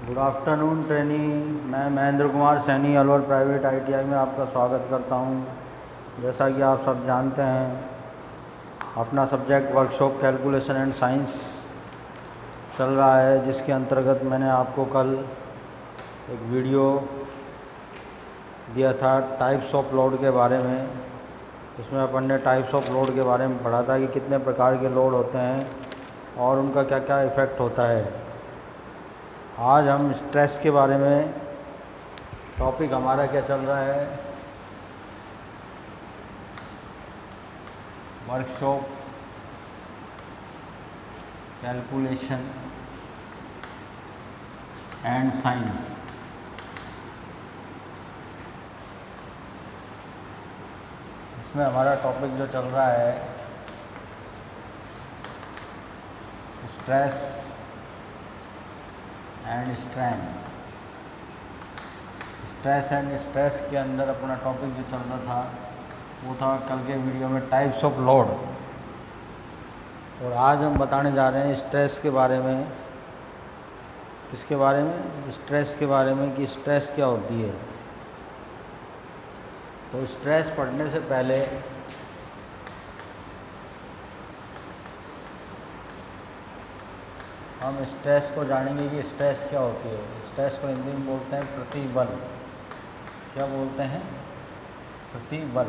Good afternoon trainee. मैं Mahendra Kumar Saini Alwar private ITI में आपका स्वागत करता हूं। जैसा कि आप सब जानते हैं, अपना subject workshop calculation and science चल रहा है, जिसके अंतर्गत मैंने आपको कल एक वीडियो दिया था टाइप्स ऑफ लोड के बारे में। इसमें अपन ने टाइप्स ऑफ लोड के बारे में पढ़ा था कि कितने प्रकार के लोड होते हैं और उनका क्या क्या इफ़ेक्ट होता है। आज हम स्ट्रेस के बारे में, टॉपिक हमारा क्या चल रहा है, वर्कशॉप कैलकुलेशन एंड साइंस। इसमें हमारा टॉपिक जो चल रहा है stress and strain. Stress and stress के अंदर अपना टॉपिक जो चल रहा था वो था कल के वीडियो में टाइप्स ऑफ लोड, और आज हम बताने जा रहे हैं स्ट्रेस के बारे में। किसके बारे में? स्ट्रेस के बारे में, कि स्ट्रेस क्या होती है। तो स्ट्रेस पढ़ने से पहले हम स्ट्रेस को जानेंगे कि स्ट्रेस क्या होती है। स्ट्रेस को हिंदी में बोलते हैं प्रतिबल। क्या बोलते हैं? प्रतिबल।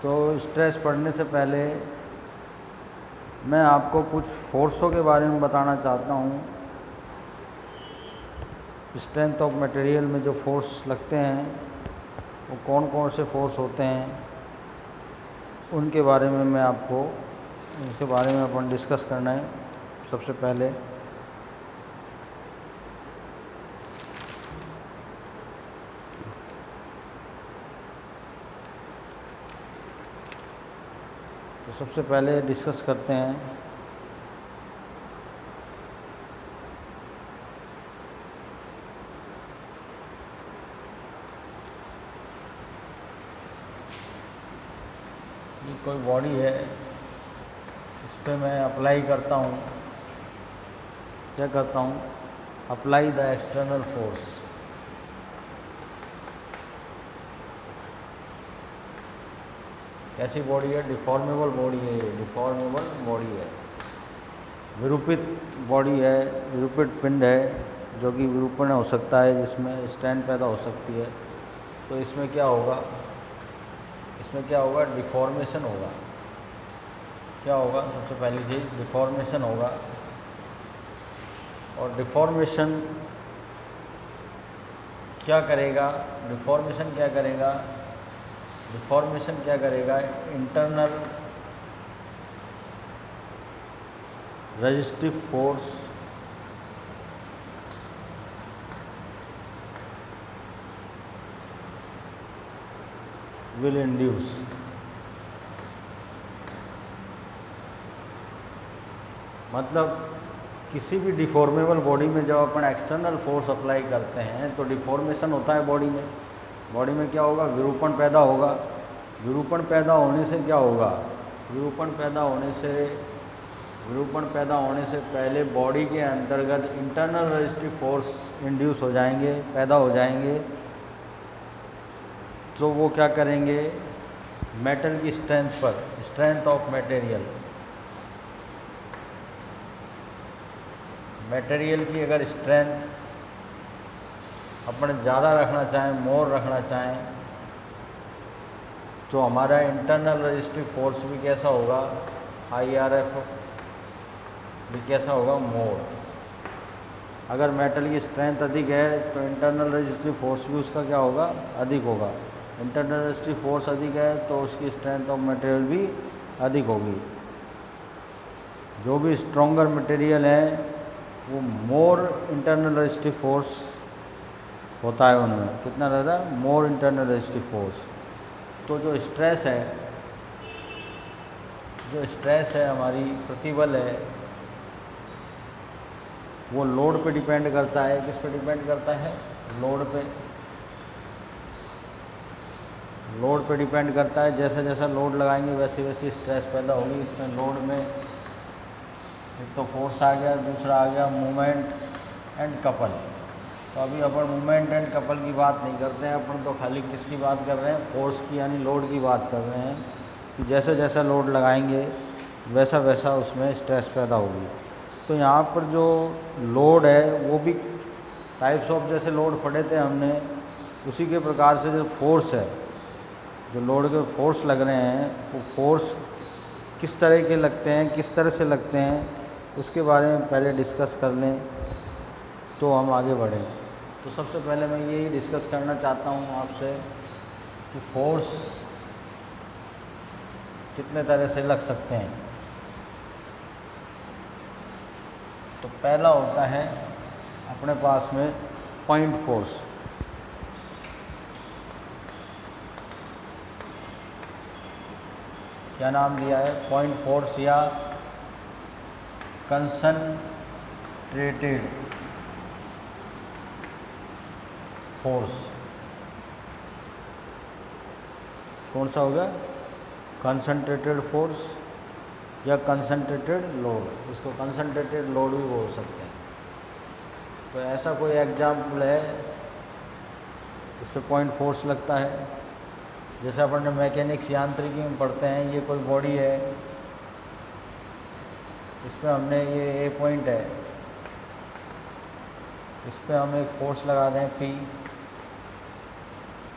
तो स्ट्रेस पढ़ने से पहले मैं आपको कुछ फोर्सों के बारे में बताना चाहता हूँ। स्ट्रेंथ ऑफ मटेरियल में जो फोर्स लगते हैं वो कौन कौन से फोर्स होते हैं, उनके बारे में मैं आपको, उसके बारे में अपन डिस्कस करना है। सबसे पहले डिस्कस करते हैं ये कोई बॉडी है, इस पर मैं अप्लाई करता हूँ। क्या करता हूँ? Apply the external force. कैसी बॉडी है? डिफॉर्मेबल बॉडी है। ये डिफॉर्मेबल बॉडी है, विरूपित बॉडी है, विरूपित पिंड है, जो कि विरूपण हो सकता है, जिसमें स्ट्रेन पैदा हो सकती है। तो इसमें क्या होगा? डिफॉर्मेशन होगा। क्या होगा? सबसे पहली चीज़ डिफॉर्मेशन होगा। और डिफॉर्मेशन क्या करेगा? Internal resistive force will induce. मतलब किसी भी डिफॉर्मेबल बॉडी में जब अपन एक्सटर्नल फोर्स अप्लाई करते हैं तो डिफॉर्मेशन होता है बॉडी में। बॉडी में क्या होगा? विरूपण पैदा होगा। विरूपण पैदा होने से क्या होगा? विरूपण पैदा होने से पहले बॉडी के अंतर्गत इंटरनल रेजिस्टिव फोर्स इंड्यूस हो जाएंगे, पैदा हो जाएंगे। तो वो क्या करेंगे? मेटल की स्ट्रेंथ पर, स्ट्रेंथ ऑफ मटेरियल की अगर स्ट्रेंथ अपन ज़्यादा रखना चाहें, मोर रखना चाहें, तो हमारा इंटरनल रेजिस्टिव फोर्स भी कैसा होगा? IRF भी कैसा होगा? मोर। अगर मेटल की स्ट्रेंथ अधिक है तो इंटरनल रेजिस्टिव फोर्स भी उसका क्या होगा? अधिक होगा। इंटरनल रेजिस्टिव फोर्स अधिक है तो उसकी स्ट्रेंथ ऑफ मटेरियल भी अधिक होगी। जो भी स्ट्रॉन्गर मटेरियल है वो मोर इंटरनल रेजिस्टिव फोर्स होता है उनमें। कितना ज़्यादा? More internal resistive force. तो जो स्ट्रेस है हमारी, प्रतिबल है, वो लोड पे डिपेंड करता है। किस पे डिपेंड करता है? लोड पे डिपेंड करता है। जैसा जैसा लोड लगाएंगे वैसे वैसे स्ट्रेस पैदा होगी। इसमें लोड में एक तो फोर्स आ गया, दूसरा आ गया मूवमेंट एंड कपल। तो अभी अपन मूवमेंट एंड कपल की बात नहीं करते हैं, अपन तो खाली किसकी बात कर रहे हैं, फोर्स की यानी लोड की बात कर रहे हैं कि जैसा जैसा लोड लगाएंगे वैसा वैसा उसमें स्ट्रेस पैदा होगी। तो यहाँ पर जो लोड है वो भी टाइप्स ऑफ, जैसे लोड पढ़े थे हमने, उसी के प्रकार से जो फोर्स है, जो लोड के फोर्स लग रहे हैं वो फोर्स किस तरह के लगते हैं, किस तरह से लगते हैं, उसके बारे में पहले डिस्कस कर लें तो हम आगे बढ़ें। तो सबसे पहले मैं यही डिस्कस करना चाहता हूँ आपसे कि फोर्स कितने तरह से लग सकते हैं। तो पहला होता है अपने पास में पॉइंट फोर्स। क्या नाम दिया है, पॉइंट फोर्स या कंसंट्रेटेड फोर्स। कौन सा हो गया, कंसंट्रेटेड फोर्स या कंसंट्रेटेड लोड, इसको कंसंट्रेटेड लोड भी बोल सकते हैं। तो ऐसा कोई एग्जाम्पल है इस पर पॉइंट फोर्स लगता है, जैसे अपन ने मैकेनिक्स यांत्रिकी में पढ़ते हैं, ये कोई बॉडी है, इस पर हमने ये ए पॉइंट है, इस पर हम एक फोर्स लगा दें पी,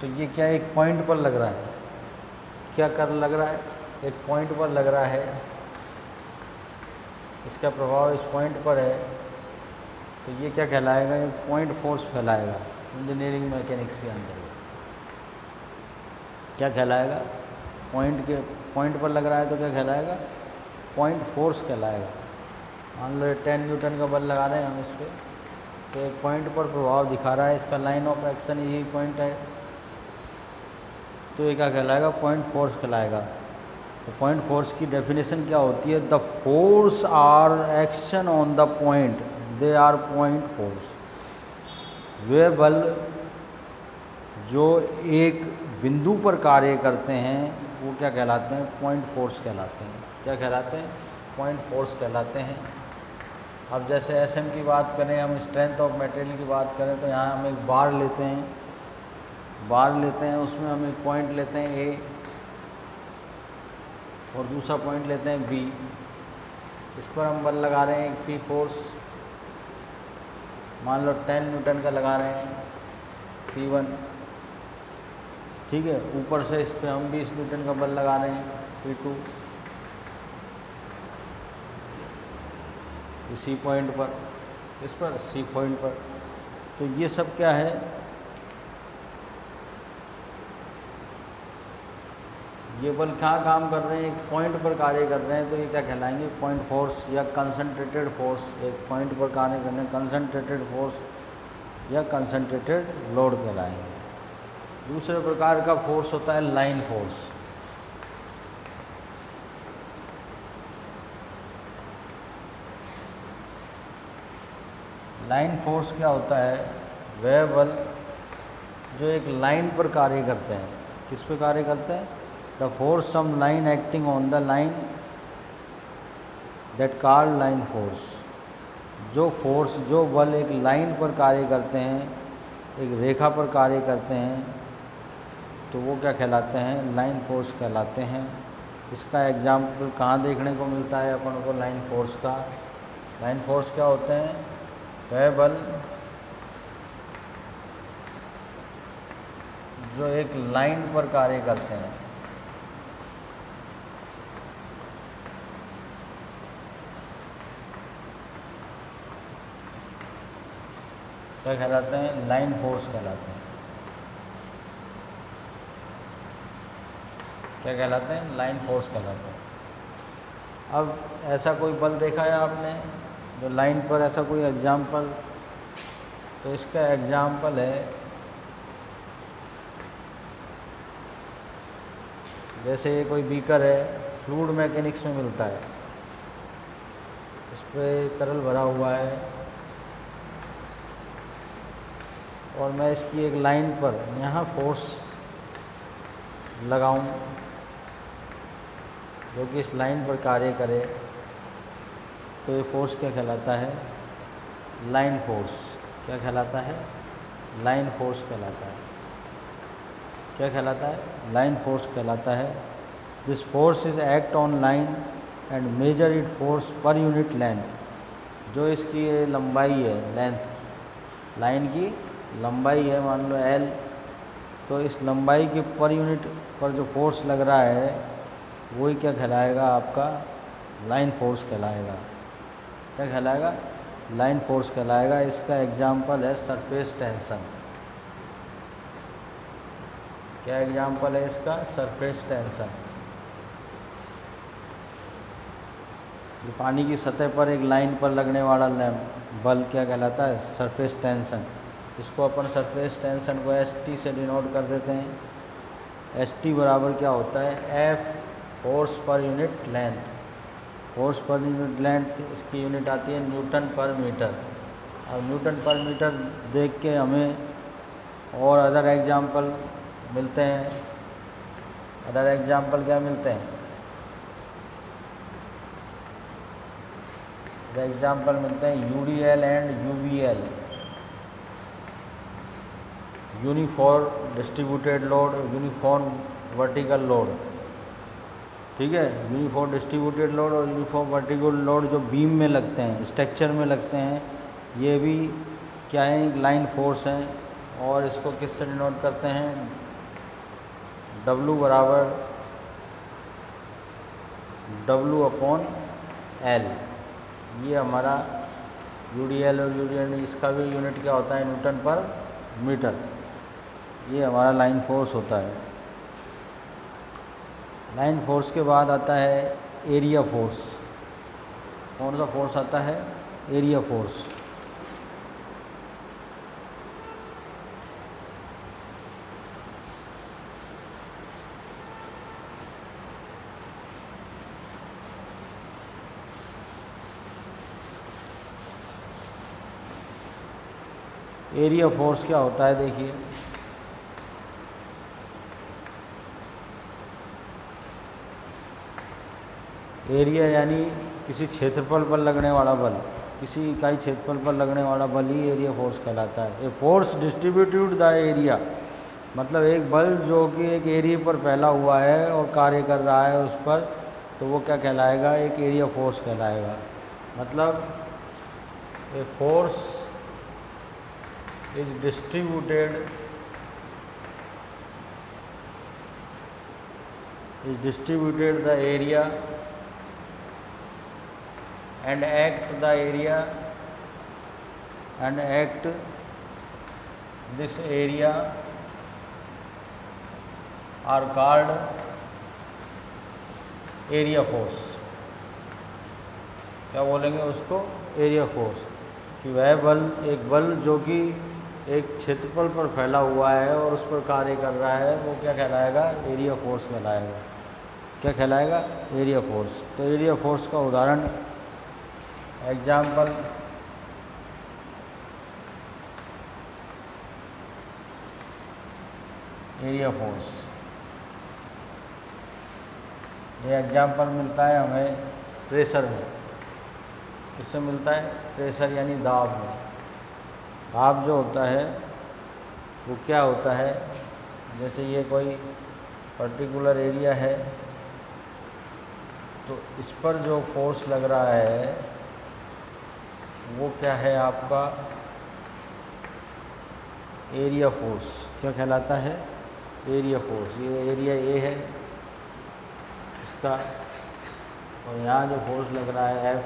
तो ये क्या एक पॉइंट पर लग रहा है, क्या कर लग रहा है, एक पॉइंट पर लग रहा है, इसका प्रभाव इस पॉइंट पर है, तो ये क्या कहलाएगा, एक पॉइंट फोर्स कहलाएगा इंजीनियरिंग मैकेनिक्स के अंदर। क्या कहलाएगा, पॉइंट पर लग रहा है तो क्या कहलाएगा, पॉइंट फोर्स कहलाएगा। मान लो 10 न्यूटन का बल लगा रहे हैं हम इस पर, तो एक पॉइंट पर प्रभाव दिखा रहा है, इसका लाइन ऑफ एक्शन यही पॉइंट है, तो ये क्या कहलाएगा, पॉइंट फोर्स कहलाएगा। तो पॉइंट फोर्स की डेफिनेशन क्या होती है, the force are action on the point, they are point force. वे बल जो एक बिंदु पर कार्य करते हैं वो क्या कहलाते हैं, पॉइंट फोर्स कहलाते हैं। क्या कहलाते हैं, पॉइंट फोर्स कहलाते हैं। अब जैसे एसएम की बात करें, हम स्ट्रेंथ ऑफ मटेरियल की बात करें, तो यहाँ हम एक बार लेते हैं, उसमें हम एक पॉइंट लेते हैं ए और दूसरा पॉइंट लेते हैं बी, इस पर हम बल लगा रहे हैं एक पी फोर्स, मान लो 10 न्यूटन का लगा रहे हैं P1, ठीक है। ऊपर से इस पर हम 20 न्यूटन का बल लगा रहे हैं P2, इसी पॉइंट पर, इस पर सी पॉइंट पर। तो ये सब क्या है, ये बल कहाँ काम कर रहे हैं, एक पॉइंट पर कार्य कर रहे हैं, तो ये क्या कहलाएंगे, पॉइंट फोर्स या कंसंट्रेटेड फोर्स। एक पॉइंट पर कार्य करने कंसंट्रेटेड फोर्स या कंसंट्रेटेड लोड कहलाएंगे। दूसरे प्रकार का फोर्स होता है लाइन फोर्स। लाइन फोर्स क्या होता है, वह बल जो एक लाइन पर कार्य करते हैं। किस पे कार्य करते हैं, the force some line acting on the line that called line force. जो बल एक लाइन पर कार्य करते हैं, एक रेखा पर कार्य करते हैं, तो वो क्या कहलाते हैं, लाइन फोर्स कहलाते हैं। इसका एग्जाम्पल कहाँ देखने को मिलता है अपन को, लाइन फोर्स का। लाइन फोर्स क्या होते हैं, वह बल जो एक लाइन पर कार्य करते हैं। क्या कहलाते हैं, लाइन फोर्स कहलाते हैं। क्या कहलाते हैं, लाइन फोर्स कहलाते हैं। अब ऐसा कोई बल देखा है आपने जो लाइन पर, ऐसा कोई एग्जाम्पल, तो इसका एग्जाम्पल है, जैसे ये कोई बीकर है, फ्लूइड मैकेनिक्स में मिलता है, इस पर तरल भरा हुआ है और मैं इसकी एक लाइन पर यहाँ फोर्स लगाऊं जो कि इस लाइन पर कार्य करे, तो ये फोर्स क्या कहलाता है? Line force. क्या कहलाता है? लाइन फोर्स कहलाता है। क्या कहलाता है? लाइन फोर्स कहलाता है। This force is act on line and measure it force per unit length. जो इसकी ये लंबाई है, लेंथ, लाइन की लंबाई है मान लो L, तो इस लंबाई के पर यूनिट पर जो फोर्स लग रहा है वही क्या कहलाएगा? आपका लाइन फोर्स कहलाएगा। क्या कहलाएगा? लाइन फोर्स कहलाएगा। इसका एग्जाम्पल है सरफेस टेंशन। क्या एग्जाम्पल है इसका? Surface tension. ये पानी की सतह पर एक लाइन पर लगने वाला बल क्या कहलाता है? Surface tension. इसको अपन सरफेस टेंशन को ST से डिनोट कर देते हैं। ST बराबर क्या होता है? F force per unit length. Force per unit length इसकी यूनिट आती है न्यूटन पर मीटर। अब न्यूटन पर मीटर देख के हमें और अदर एग्जाम्पल मिलते हैं। अदर एग्जाम्पल क्या मिलते हैं? एग्जाम्पल मिलते हैं UDL and UVL, uniform distributed load, uniform vertical load. ठीक है, यूनिफॉर्म डिस्ट्रीब्यूटेड लोड और यूनिफॉर्म वर्टिकल लोड जो बीम में लगते हैं, स्ट्रक्चर में लगते हैं, ये भी क्या है? लाइन फोर्स हैं। और इसको किससे डिनोट करते हैं? W बराबर W/L। ये हमारा UDL और UDL, इसका भी यूनिट क्या होता है? न्यूटन पर मीटर। ये हमारा लाइन फोर्स होता है। लाइन फोर्स के बाद आता है एरिया फोर्स। कौन सा फोर्स आता है? Area force. एरिया फोर्स क्या होता है? देखिए, एरिया यानी किसी क्षेत्रफल पर लगने वाला बल, किसी इकाई क्षेत्रफल पर लगने वाला बल ही एरिया फोर्स कहलाता है। A force distributed the area, मतलब एक बल जो कि एक एरिया पर फैला हुआ है और कार्य कर रहा है उस पर, तो वो क्या कहलाएगा? एक एरिया फोर्स कहलाएगा। मतलब a force is distributed the area and act the area and act this area are called area force। क्या बोलेंगे उसको? Area force. कि वह बल, एक बल जो कि एक क्षेत्रफल पर फैला हुआ है और उस पर कार्य कर रहा है, वो क्या कहलाएगा? एरिया फोर्स कहलाएगा। क्या कहलाएगा? Area force. तो एरिया फोर्स का उदाहरण, एग्जाम्पल, एरिया फोर्स। ये एग्जाम्पल मिलता है हमें प्रेशर में। इसमें मिलता है प्रेशर यानी दाब में। दाब जो होता है वो क्या होता है? जैसे ये कोई पर्टिकुलर एरिया है, तो इस पर जो फोर्स लग रहा है वो क्या है? आपका एरिया फोर्स। क्या कहलाता है? Area force. ये एरिया A है इसका, और यहाँ जो फोर्स लग रहा है F,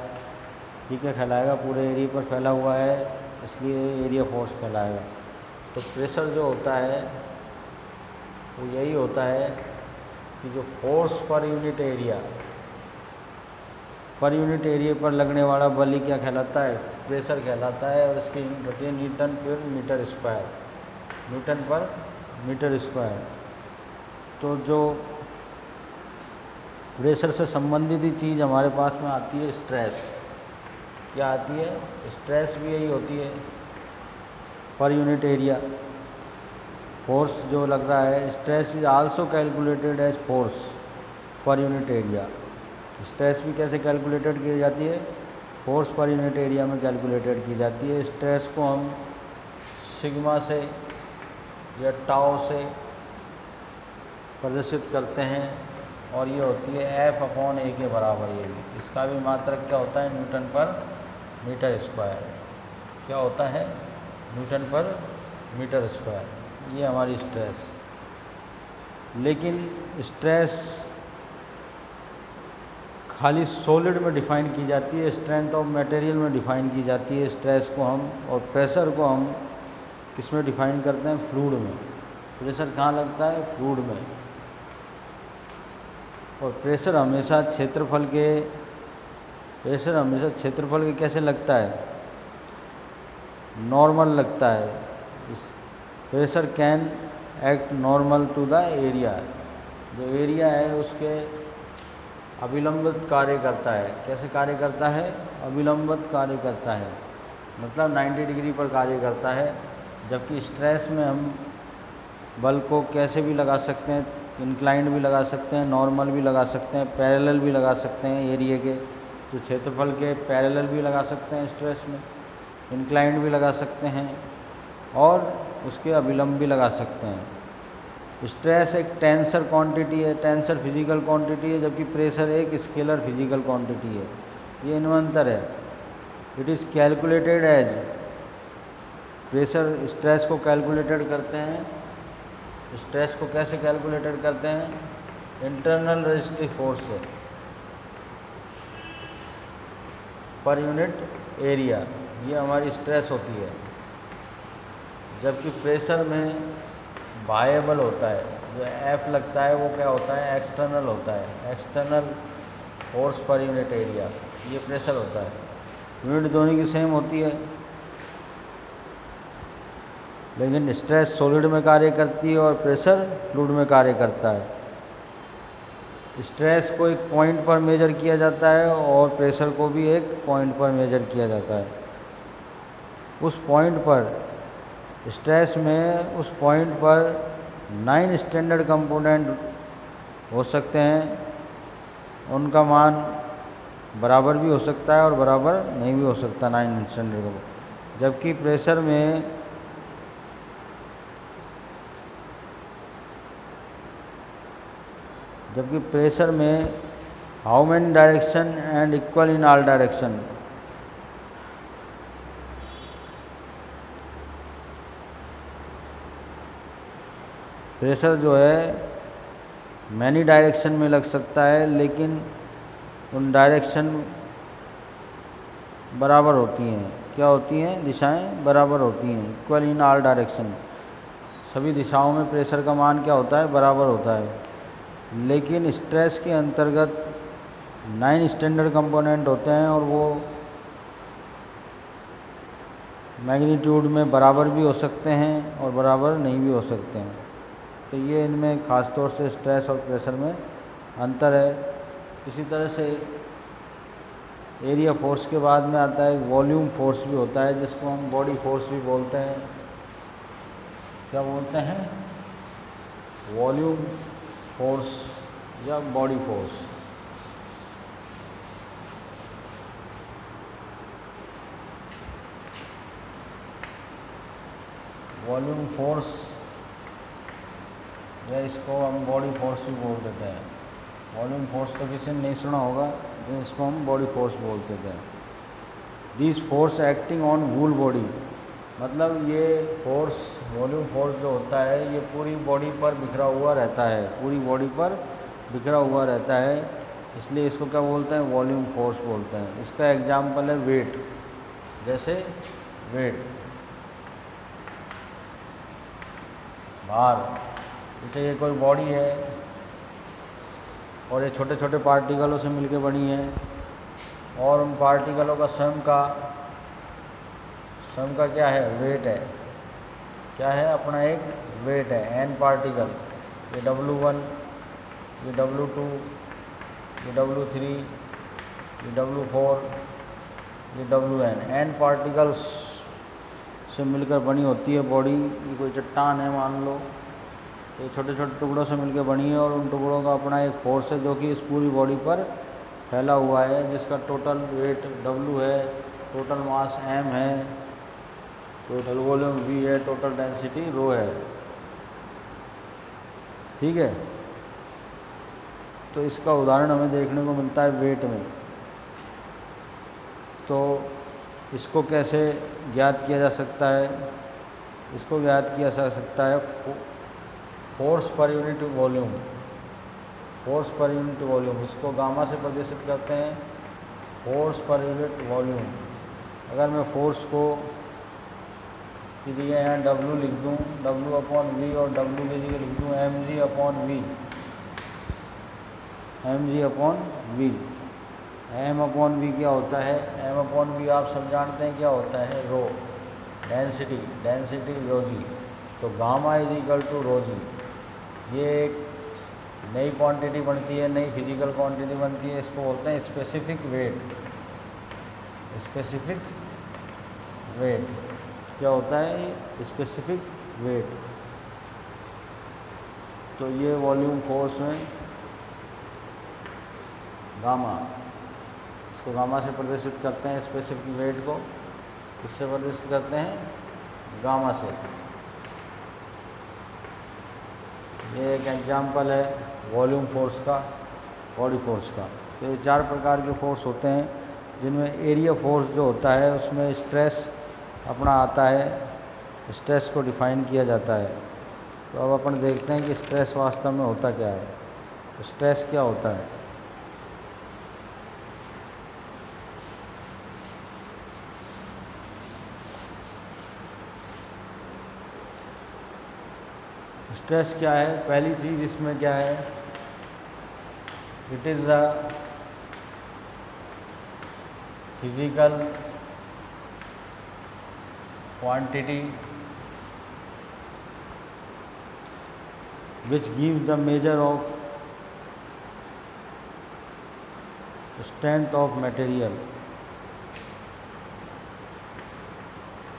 ये क्या कहलाएगा? पूरे एरिया पर फैला हुआ है, इसलिए एरिया फोर्स कहलाएगा। तो प्रेशर जो होता है वो यही होता है कि जो फोर्स पर यूनिट एरिया, पर यूनिट एरिया पर लगने वाला बल ही क्या कहलाता है? प्रेशर कहलाता है। और इसकी यूनिट होती है न्यूटन पर मीटर स्क्वायर। न्यूटन पर मीटर स्क्वायर। तो जो प्रेशर से संबंधित ही चीज़ हमारे पास में आती है स्ट्रेस। क्या आती है? स्ट्रेस भी यही होती है, पर यूनिट एरिया। फोर्स जो लग रहा है, stress is also calculated as force per unit area. Stress भी कैसे कैलकुलेटेड की जाती है? फोर्स पर यूनिट एरिया में कैलकुलेटेड की जाती है। स्ट्रेस को हम सिग्मा से या टाउ से प्रदर्शित करते हैं और ये होती है F/A के बराबर। ये भी इसका भी मात्रक क्या होता है, न्यूटन पर मीटर स्क्वायर। क्या होता है, न्यूटन पर मीटर स्क्वायर। ये हमारी स्ट्रेस। लेकिन स्ट्रेस खाली सॉलिड में डिफ़ाइन की जाती है, स्ट्रेंथ ऑफ मटेरियल में डिफ़ाइन की जाती है स्ट्रेस को हम। और प्रेशर को हम किस में डिफ़ाइन करते हैं, फ्लूइड में। प्रेशर कहाँ लगता है, फ्लूइड में। और प्रेशर हमेशा क्षेत्रफल के कैसे लगता है, नॉर्मल लगता है। Pressure can act normal to the area. जो एरिया है उसके अभिलंबित कार्य करता है। कैसे कार्य करता है, अभिलंबित कार्य करता है, मतलब 90 डिग्री पर कार्य करता है। जबकि स्ट्रेस में हम बल को कैसे भी लगा सकते हैं, इंक्लाइंड भी लगा सकते हैं, नॉर्मल भी लगा सकते हैं, पैरेलल भी लगा सकते हैं। एरिया के जो क्षेत्रफल के पैरेलल भी लगा सकते हैं स्ट्रेस में, इंक्लाइंड भी लगा सकते हैं और उसके अभिलंब भी लगा सकते हैं। स्ट्रेस एक टेंसर क्वांटिटी है, टेंसर फिजिकल क्वांटिटी है, जबकि प्रेशर एक स्केलर फिजिकल क्वांटिटी है। ये इनमें अंतर है। It is calculated as, pressure stress को कैलकुलेटेड करते हैं। स्ट्रेस को कैसे कैलकुलेटेड करते हैं, इंटरनल रेजिस्टिव फोर्स से पर यूनिट एरिया। ये हमारी स्ट्रेस होती है। जबकि प्रेशर में बाह्य बल होता है, जो F लगता है वो क्या होता है, एक्सटर्नल होता है, external force per unit area. ये प्रेशर होता है। यूनिट दोनों की सेम होती है, लेकिन स्ट्रेस सॉलिड में कार्य करती है और प्रेशर फ्लूइड में कार्य करता है। स्ट्रेस को एक पॉइंट पर मेजर किया जाता है और प्रेशर को भी एक पॉइंट पर मेजर किया जाता है। उस पॉइंट पर स्ट्रेस में, उस पॉइंट पर 9 स्टैंडर्ड कंपोनेंट हो सकते हैं। उनका मान बराबर भी हो सकता है और बराबर नहीं भी हो सकता, 9 स्टैंडर्ड का। जबकि प्रेशर में how many direction and equal in all direction. Pressure जो है मैनी डायरेक्शन में लग सकता है, लेकिन उन डायरेक्शन बराबर होती हैं। क्या होती हैं, दिशाएं बराबर होती हैं। इक्वल इन ऑल डायरेक्शन, सभी दिशाओं में प्रेशर का मान क्या होता है, बराबर होता है। लेकिन स्ट्रेस के अंतर्गत 9 स्टैंडर्ड कंपोनेंट होते हैं और वो मैग्नीट्यूड में बराबर भी हो सकते हैं और बराबर नहीं भी हो सकते हैं। तो ये इनमें ख़ास तौर से स्ट्रेस और प्रेशर में अंतर है। इसी तरह से एरिया फोर्स के बाद में आता है वॉल्यूम फोर्स भी होता है, जिसको हम बॉडी फोर्स भी बोलते हैं। क्या बोलते हैं, वॉल्यूम फोर्स या बॉडी फोर्स। वॉल्यूम फोर्स या इसको हम बॉडी फोर्स भी बोल देते हैं। वॉल्यूम फोर्स तो किसी ने नहीं सुना होगा, लेकिन इसको हम बॉडी फोर्स बोलते थे। This force acting on wool body, मतलब ये फोर्स, वॉल्यूम फोर्स जो होता है ये पूरी बॉडी पर बिखरा हुआ रहता है, पूरी बॉडी पर बिखरा हुआ रहता है। इसलिए इसको क्या बोलते हैं, वॉल्यूम फोर्स बोलते हैं। इसका एग्जाम्पल है वेट। जैसे वेट, भार। जैसे ये कोई बॉडी है और ये छोटे छोटे पार्टिकलों से मिलकर बनी है, और उन पार्टिकलों का स्वयं का क्या है, वेट है। क्या है, अपना एक वेट है, n पार्टिकल। ये W1, ये W2, ये W3, ये W4, ये WN, n पार्टिकल्स से मिलकर बनी होती है बॉडी। ये कोई चट्टान है मान लो, ये छोटे छोटे टुकड़ों से मिलकर बनी है और उन टुकड़ों का अपना एक फोर्स है जो कि इस पूरी बॉडी पर फैला हुआ है, जिसका टोटल वेट W है, टोटल मास m है, टोटल वॉल्यूम V है, टोटल डेंसिटी ρ है। ठीक है, तो इसका उदाहरण हमें देखने को मिलता है वेट में। तो इसको कैसे ज्ञात किया जा सकता है? इसको ज्ञात किया जा सकता है force per unit volume, force per unit volume, इसको गामा से प्रदर्शित करते हैं, फोर्स पर यूनिट वॉल्यूम। अगर मैं फोर्स को की जगह यहाँ W लिख दूँ, W/V, और W की जगह लिख दूँ mg/V, mg/V। m/V क्या होता है? m/V आप सब जानते हैं क्या होता है? रो, डेंसिटी, डेंसिटी ρg। तो gamma is equal to ρg। ये एक नई क्वांटिटी बनती है, नई फिजिकल क्वांटिटी बनती है, इसको बोलते हैं स्पेसिफिक वेट। स्पेसिफिक वेट क्या होता है? Specific weight. तो ये वॉल्यूम फोर्स में गामा, इसको गामा से प्रदर्शित करते हैं, स्पेसिफिक वेट को इससे प्रदर्शित करते हैं गामा से। ये एक एग्जाम्पल है वॉल्यूम फोर्स का, बॉडी फोर्स का। तो ये 4 प्रकार के फोर्स होते हैं, जिनमें एरिया फोर्स जो होता है उसमें स्ट्रेस अपना आता है, स्ट्रेस को डिफाइन किया जाता है। तो अब अपन देखते हैं कि स्ट्रेस वास्तव में होता क्या है। तो स्ट्रेस क्या होता है? स्ट्रेस क्या है? पहली चीज़ इसमें क्या है? It is a physical quantity which gives the measure of strength of material,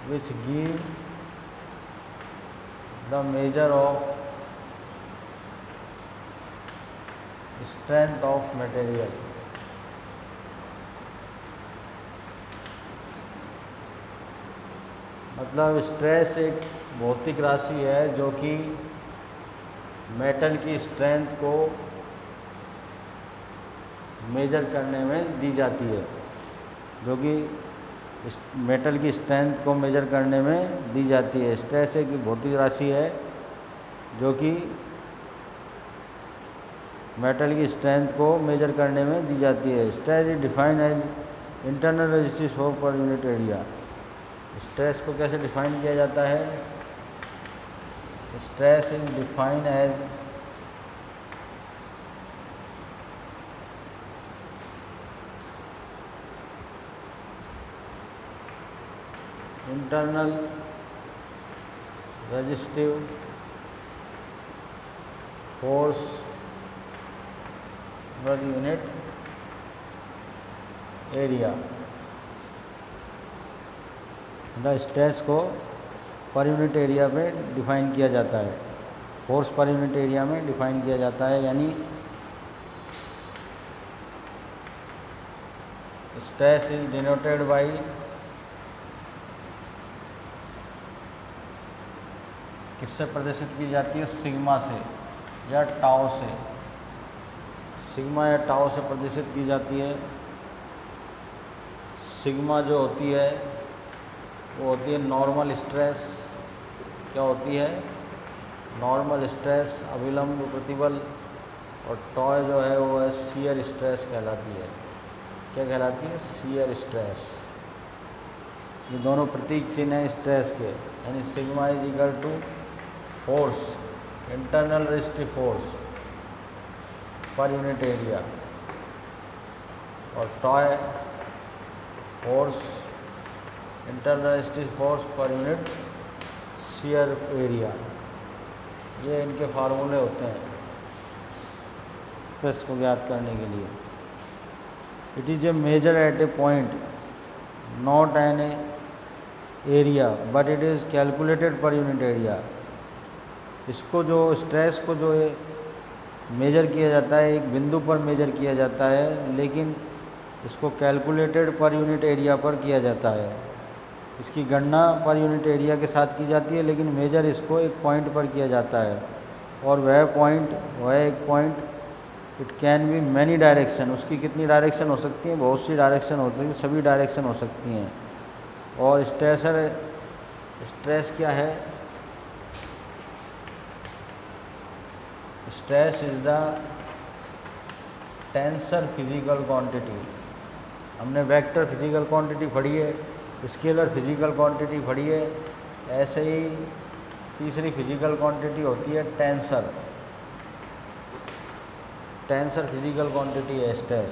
which give the measure of strength of material। मतलब स्ट्रेस एक भौतिक राशि है जो कि मेटल की स्ट्रेंथ को मेजर करने में दी जाती है, जो कि मेटल की स्ट्रेंथ को मेजर करने में दी जाती है। स्ट्रेस एक भौतिक राशि है जो कि मेटल की स्ट्रेंथ को मेजर करने में दी जाती है। Stress is defined as internal resistance of per unit area. Stress को कैसे डिफाइन किया जाता है? Stress is defined as internal resistive force per unit area. Stress को पर यूनिट एरिया में डिफाइन किया जाता है, फोर्स पर यूनिट एरिया में डिफाइन किया जाता है। यानी स्ट्रेस इज डिनोटेड बाय किससे प्रदर्शित की जाती है? सिग्मा से या टाउ से। सिग्मा या टाउ से प्रदर्शित की जाती है। सिग्मा जो होती है वो होती है नॉर्मल स्ट्रेस। क्या होती है? नॉर्मल स्ट्रेस, अविलंब प्रतिबल। और टॉय जो है वो है शियर स्ट्रेस कहलाती है। क्या कहलाती है? Shear stress. ये दोनों प्रतीक चिन्ह हैं स्ट्रेस के। यानी sigma is equal to force, internal resistive force per unit area, और tau force, internal resistive force per unit shear area. ये इनके फार्मूले होते हैं स्ट्रेस को ज्ञात करने के लिए। It is a measure at a point, not an area, but it is calculated per unit area. इसको जो स्ट्रेस को जो मेजर किया जाता है, एक बिंदु पर मेजर किया जाता है, लेकिन इसको कैलकुलेटेड पर यूनिट एरिया पर किया जाता है। इसकी गणना पर यूनिट एरिया के साथ की जाती है, लेकिन मेजर इसको एक पॉइंट पर किया जाता है। और वह एक point it can be many direction, उसकी कितनी डायरेक्शन हो सकती हैं, बहुत सी डायरेक्शन होती हैं, सभी डायरेक्शन हो सकती हैं। और स्ट्रेस क्या है, stress is the tensor physical quantity. हमने वेक्टर फिजिकल क्वांटिटी पढ़ी है, स्केलर फिजिकल क्वांटिटी पढ़ी है, ऐसे ही तीसरी फिजिकल क्वांटिटी होती है टेंसर। टेंसर फिजिकल क्वांटिटी है stress.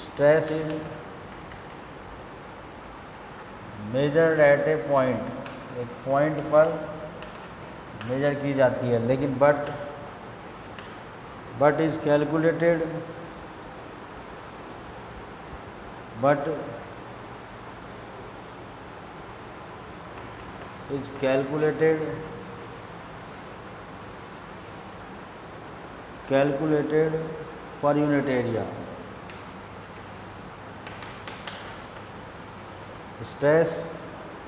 Stress is measured eight a point, एक पॉइंट पर मेजर की जाती है, लेकिन but is calculated per unit area. Stress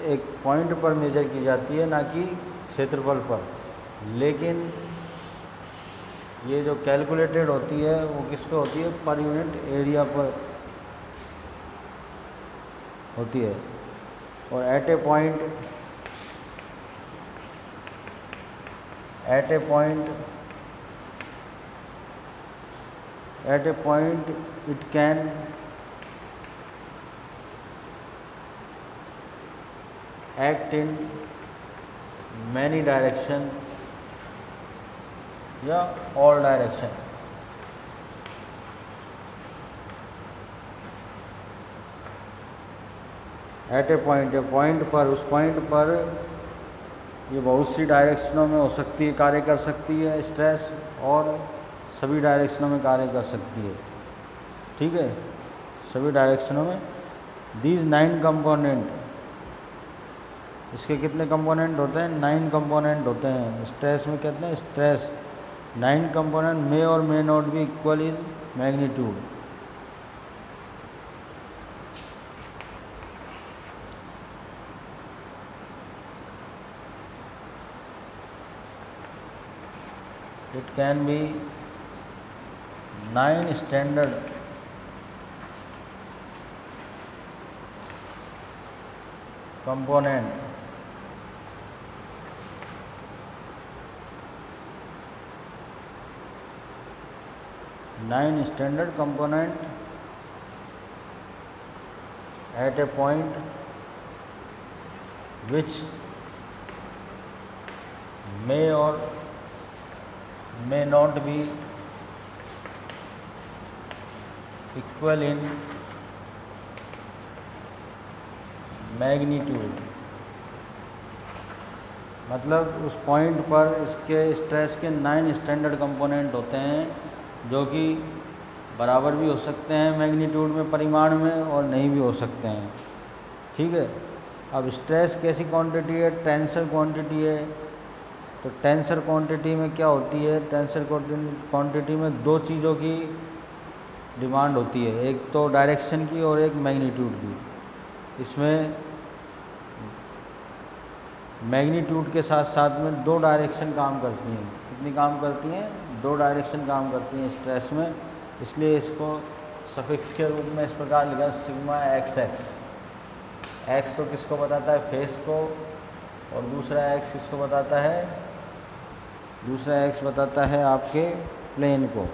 एक पॉइंट पर मेजर की जाती है, ना कि क्षेत्रफल पर, लेकिन ये जो कैलकुलेटेड होती है वो किस पे होती है, पर यूनिट एरिया पर होती है। और at a point it can act in many direction या all direction। At a point पर, उस पॉइंट पर ये बहुत सी डायरेक्शनों में हो सकती है, कार्य कर सकती है स्ट्रेस, और सभी डायरेक्शनों में कार्य कर सकती है। ठीक है, सभी डायरेक्शनों में। दीज 9 कंपोनेंट, इसके कितने कंपोनेंट होते हैं, 9 कंपोनेंट होते हैं। स्ट्रेस में कहते हैं स्ट्रेस 9 कंपोनेंट मे और may not be equal is magnitude. It can be 9 standard component standard component at a point which may or may not be equal in magnitude. मतलब उस पॉइंट पर इसके स्ट्रेस के 9 स्टैंडर्ड कंपोनेंट होते हैं, जो कि बराबर भी हो सकते हैं मैग्नीट्यूड में, परिमाण में, और नहीं भी हो सकते हैं। ठीक है, अब स्ट्रेस कैसी क्वांटिटी है, टेंसर क्वांटिटी है। तो टेंसर क्वांटिटी में क्या होती है, टेंसर क्वांटिटी में 2 चीज़ों की डिमांड होती है, एक तो डायरेक्शन की और एक मैग्नीट्यूड की। इसमें मैग्नीट्यूड के साथ साथ में 2 डायरेक्शन काम करती हैं। कितनी काम करती हैं, 2 डायरेक्शन काम करती हैं स्ट्रेस में। इसलिए इसको सफिक्स के रूप में इस प्रकार लिखा, सिग्मा एक्स एक्स। एक्स तो किसको बताता है, फेस को, और दूसरा एक्स किसको बताता है, दूसरा एक्स बताता है आपके प्लेन को।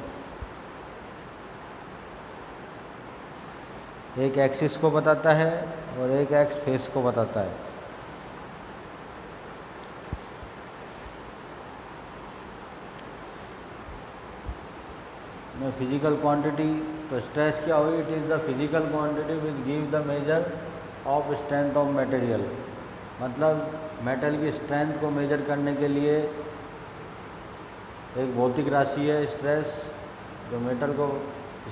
एक एक्सिस को बताता है और एक एक्स फेस को बताता है। में फिजिकल क्वांटिटी, तो स्ट्रेस क्या हुई, it is the physical quantity which give the measure of strength of material. मतलब मेटल की स्ट्रेंथ को मेजर करने के लिए एक भौतिक राशि है स्ट्रेस, जो मेटल को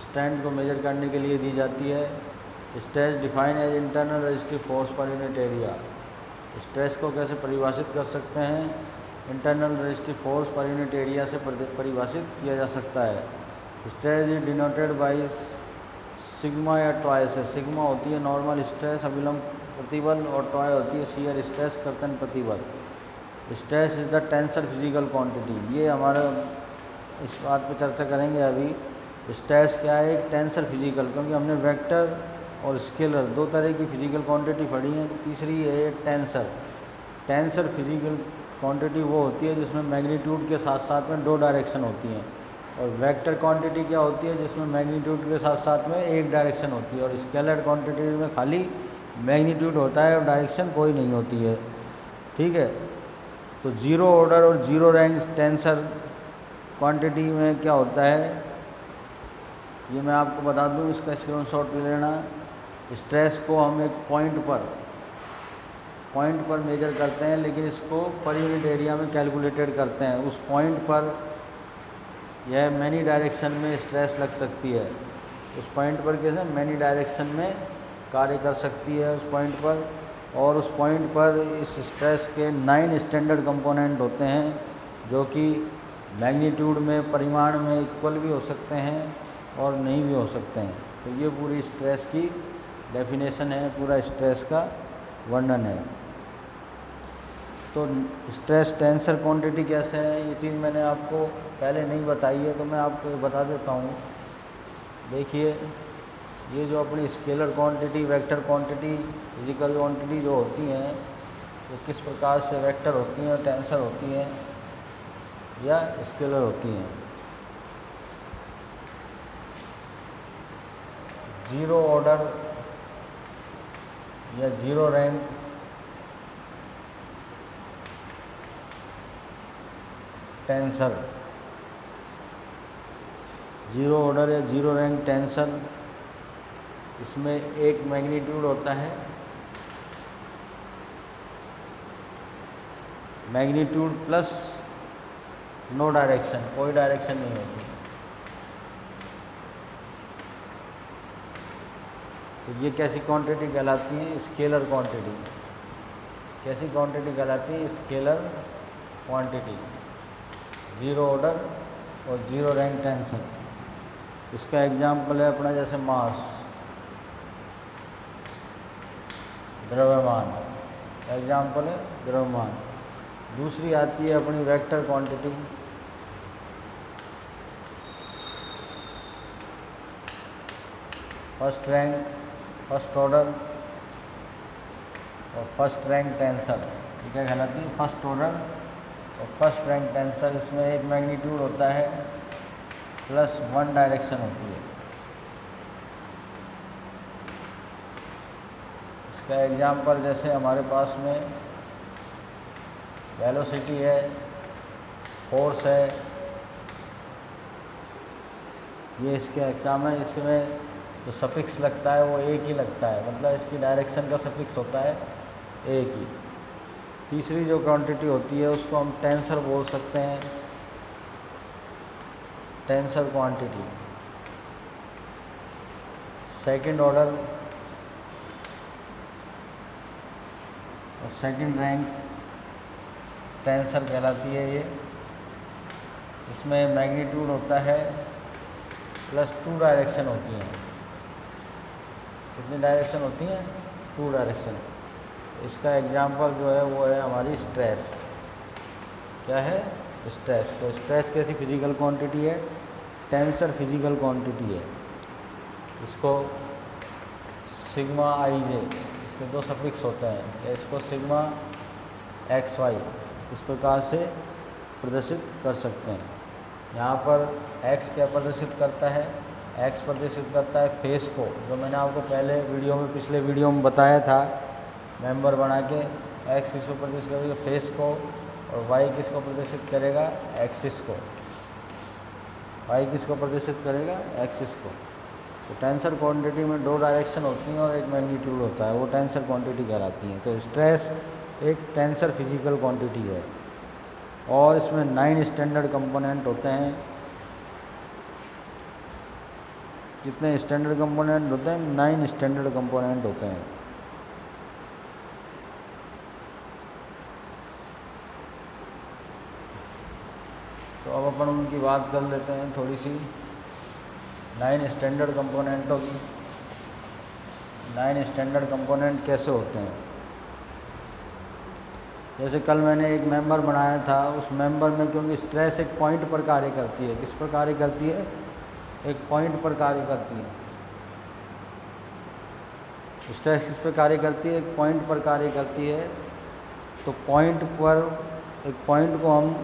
स्ट्रेंथ को मेजर करने के लिए दी जाती है। Stress define as internal resistive force per unit area. Stress को कैसे परिभाषित कर सकते हैं, internal resistive force per unit area से परिभाषित किया जा सकता है। Stress is denoted by sigma या टॉय से। सिग्मा होती है नॉर्मल स्ट्रेस अभिलंब प्रतिबल और टॉय होती है शियर स्ट्रेस कर्तन प्रतिबल। Stress is the tensor physical quantity. ये हमारा इस बात पे चर्चा करेंगे अभी। स्ट्रेस क्या है? एक टेंसर फिजिकल, क्योंकि हमने वेक्टर और स्केलर दो तरह की फिजिकल क्वांटिटी पढ़ी है। तीसरी है टेंसर। टेंसर फिजिकल क्वांटिटी वो होती है जिसमें मैग्नीट्यूड के साथ साथ में दो डायरेक्शन होती हैं, और वेक्टर क्वांटिटी क्या होती है जिसमें मैग्नीट्यूड के साथ साथ में एक डायरेक्शन होती है, और स्केलर क्वांटिटी में खाली मैग्नीट्यूड होता है और डायरेक्शन कोई नहीं होती है। ठीक है, तो जीरो ऑर्डर और जीरो रैंक टेंसर क्वांटिटी में क्या होता है ये मैं आपको बता दूं, इसका स्क्रीनशॉट ले लेना। स्ट्रेस को हम एक पॉइंट पर मेजर करते हैं, लेकिन इसको पर यूनिट एरिया में कैलकुलेटेड करते हैं। उस पॉइंट पर यह मैनी डायरेक्शन में स्ट्रेस लग सकती है। उस पॉइंट पर कैसे मैनी डायरेक्शन में कार्य कर सकती है उस पॉइंट पर। और उस पॉइंट पर इस स्ट्रेस के 9 स्टैंडर्ड कंपोनेंट होते हैं, जो कि मैग्नीट्यूड में परिमाण में इक्वल भी हो सकते हैं और नहीं भी हो सकते हैं। तो ये पूरी स्ट्रेस की डेफिनेशन है, पूरा स्ट्रेस का वर्णन है। तो स्ट्रेस टेंसर क्वांटिटी कैसे है, ये चीज़ मैंने आपको पहले नहीं बताई है, तो मैं आपको ये बता देता हूँ। देखिए, ये जो अपनी scalar quantity, vector quantity, physical quantity जो होती हैं, वो किस प्रकार से वेक्टर होती हैं, टेंसर होती हैं या स्केलर होती हैं। जीरो ऑर्डर या zero rank tensor, zero order या जीरो रैंक टेंसर, इसमें एक मैग्नीट्यूड होता है, मैग्नीट्यूड प्लस नो डायरेक्शन, कोई डायरेक्शन नहीं होती। तो ये कैसी क्वांटिटी कहलाती है? Scalar quantity. कैसी क्वांटिटी कहलाती है? Scalar quantity. जीरो ऑर्डर और जीरो रैंक टेंसर। इसका एग्जाम्पल है अपना जैसे मास, द्रव्यमान, एग्जाम्पल है द्रव्यमान। दूसरी आती है अपनी vector quantity. First rank, first order और फर्स्ट रैंक टेंसर। ये क्या कहलाती है? फर्स्ट ऑर्डर और फर्स्ट रैंक टेंसर। इसमें एक मैग्नीट्यूड होता है प्लस 1 डायरेक्शन होती है। इसका एग्जाम्पल जैसे हमारे पास में वेलोसिटी है, फोर्स है, ये इसके एग्जाम है। इसमें जो सफिक्स लगता है वो एक ही लगता है, मतलब इसकी डायरेक्शन का सफिक्स होता है एक ही। तीसरी जो क्वांटिटी होती है उसको हम टेंसर बोल सकते हैं, टेंसर क्वांटिटी। सेकंड ऑर्डर और सेकंड रैंक टेंसर कहलाती है ये। इसमें मैग्नीट्यूड होता है प्लस 2 डायरेक्शन होती हैं। कितनी डायरेक्शन होती हैं? 2 डायरेक्शन। इसका एग्जाम्पल जो है वो है हमारी स्ट्रेस। क्या है? स्ट्रेस। तो स्ट्रेस कैसी फिजिकल क्वांटिटी है? टेंसर फिजिकल क्वांटिटी है। इसको सिग्मा आई जे, इसके दो सफिक्स होते हैं, इसको सिग्मा एक्स वाई इस प्रकार से प्रदर्शित कर सकते हैं। यहाँ पर एक्स क्या प्रदर्शित करता है? एक्स प्रदर्शित करता है फेस को, जो मैंने आपको पहले वीडियो में, पिछले वीडियो में बताया था, मेंबर बना के। एक्स किसको प्रदर्शित करेगा? फेस को। और वाई किसको प्रदर्शित करेगा? एक्सिस को। वाई किसको प्रदर्शित करेगा? एक्सिस को। तो टेंसर क्वांटिटी में 2 डायरेक्शन होती हैं और एक मैग्नीट्यूड होता है, वो टेंसर क्वांटिटी कहलाती है। तो स्ट्रेस एक टेंसर फिजिकल क्वांटिटी है और इसमें 9 स्टैंडर्ड कंपोनेंट होते हैं। कितने स्टैंडर्ड कंपोनेंट होते हैं? 9 स्टैंडर्ड कंपोनेंट होते हैं। तो अब अपन उनकी बात कर लेते हैं थोड़ी सी। 9 स्टैंडर्ड कंपोनेंटों की। 9 स्टैंडर्ड कंपोनेंट कैसे होते हैं? जैसे कल मैंने एक मेंबर बनाया था, उस मेंबर में क्योंकि स्ट्रेस एक पॉइंट पर कार्य करती है। किस पर कार्य करती है? एक पॉइंट पर कार्य करती है। स्ट्रेस किस पर कार्य करती है? एक पॉइंट पर कार्य करती है। तो पॉइंट पर, एक पॉइंट को हम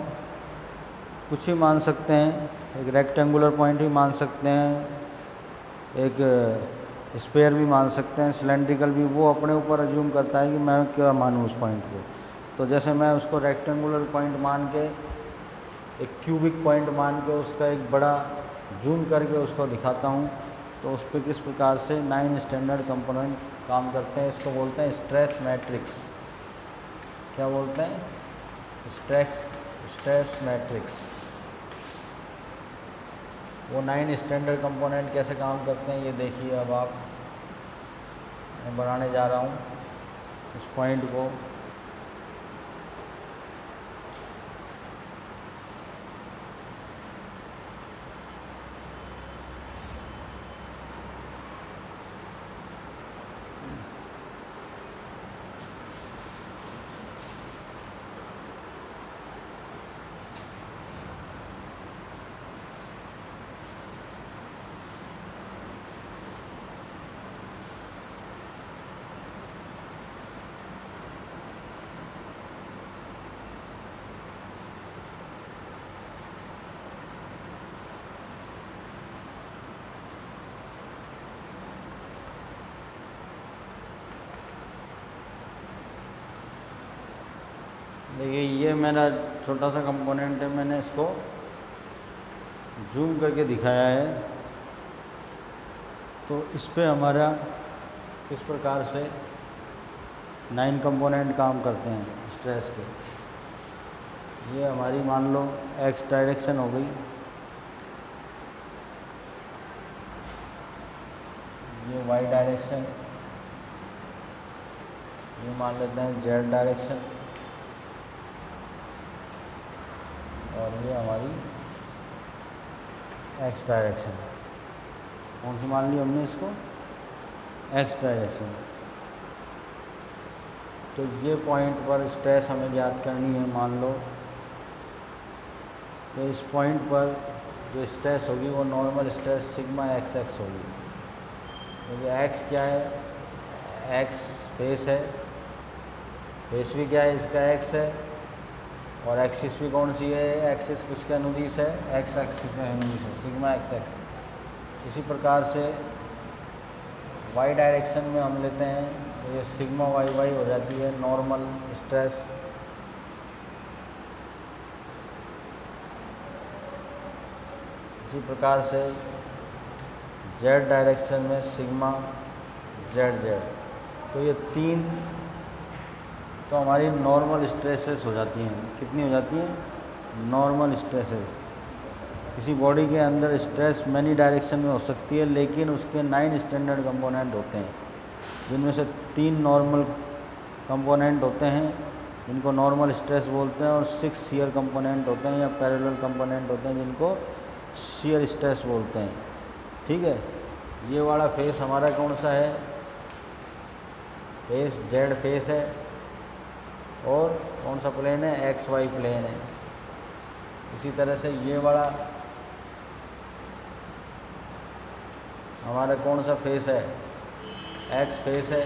कुछ ही मान सकते हैं, एक रेक्टेंगुलर पॉइंट ही मान सकते हैं, एक स्फीयर भी मान सकते हैं, सिलेंड्रिकल भी। वो अपने ऊपर अज्यूम करता है कि मैं क्या मानूँ उस पॉइंट को। तो जैसे मैं उसको रेक्टेंगुलर पॉइंट मान के, एक क्यूबिक पॉइंट मान के उसका एक बड़ा जूम करके उसको दिखाता हूँ, तो उस पर किस प्रकार से 9 स्टैंडर्ड कंपोनेंट काम करते हैं। इसको बोलते हैं स्ट्रेस मैट्रिक्स। क्या बोलते हैं? Stress matrix. वो 9 स्टैंडर्ड कंपोनेंट कैसे काम करते हैं ये देखिए। अब आप, मैं बनाने जा रहा हूँ उस पॉइंट को। देखिए ये मेरा छोटा सा कंपोनेंट है, मैंने इसको जूम करके दिखाया है। तो इस पे हमारा किस प्रकार से 9 कंपोनेंट काम करते हैं स्ट्रेस के। ये हमारी मान लो एक्स डायरेक्शन हो गई, ये वाई डायरेक्शन, ये मान लेते हैं जेड डायरेक्शन, और ये हमारी एक्स डायरेक्शन। कौन सी मान ली हमने इसको? X direction. तो ये पॉइंट पर स्ट्रेस हमें ज्ञात करनी है। मान लो तो इस पॉइंट पर जो स्ट्रेस होगी वो normal stress sigma x x होगी। क्योंकि एक्स क्या है? एक्स फेस है, फेस भी क्या है? इसका एक्स है। और एक्सिस भी कौन सी है? एक्सिस किसके अनुदिश है? एक्स एक्सिस के अनुदिश है, सिग्मा एक्स एक्स। इसी प्रकार से वाई डायरेक्शन में हम लेते हैं तो ये सिग्मा वाई वाई हो जाती है नॉर्मल स्ट्रेस। इसी प्रकार से जेड डायरेक्शन में सिग्मा जेड जेड। तो ये 3 तो हमारी नॉर्मल स्ट्रेसेस हो जाती हैं। कितनी हो जाती हैं? Normal stresses. किसी बॉडी के अंदर स्ट्रेस मैनी डायरेक्शन में हो सकती है, लेकिन उसके 9 स्टैंडर्ड कंपोनेंट होते हैं, जिनमें से 3 नॉर्मल कंपोनेंट होते हैं जिनको नॉर्मल स्ट्रेस बोलते हैं, और 6 शियर कंपोनेंट होते हैं या पैरेलल कंपोनेंट होते हैं जिनको शियर स्ट्रेस बोलते हैं। ठीक है। ये वाला फेस हमारा कौन सा है? फेस जेड फेस है। और कौन सा प्लेन है? एक्स वाई प्लेन है। इसी तरह से ये वाला हमारा कौन सा फेस है? एक्स फेस है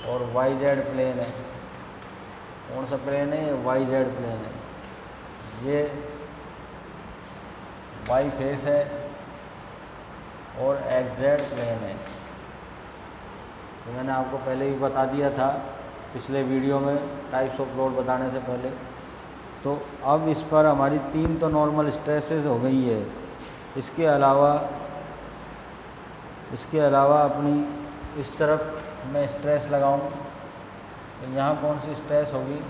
और वाई जेड प्लेन है। कौन सा प्लेन है? वाई जेड प्लेन है। ये वाई फेस है और एक्स जेड प्लेन है। तो मैंने आपको पहले ही बता दिया था पिछले वीडियो में टाइप्स ऑफ लोड बताने से पहले। तो अब इस पर हमारी 3 तो नॉर्मल स्ट्रेसेस हो गई है। इसके अलावा अपनी इस तरफ मैं स्ट्रेस लगाऊं तो यहाँ कौन सी स्ट्रेस होगी?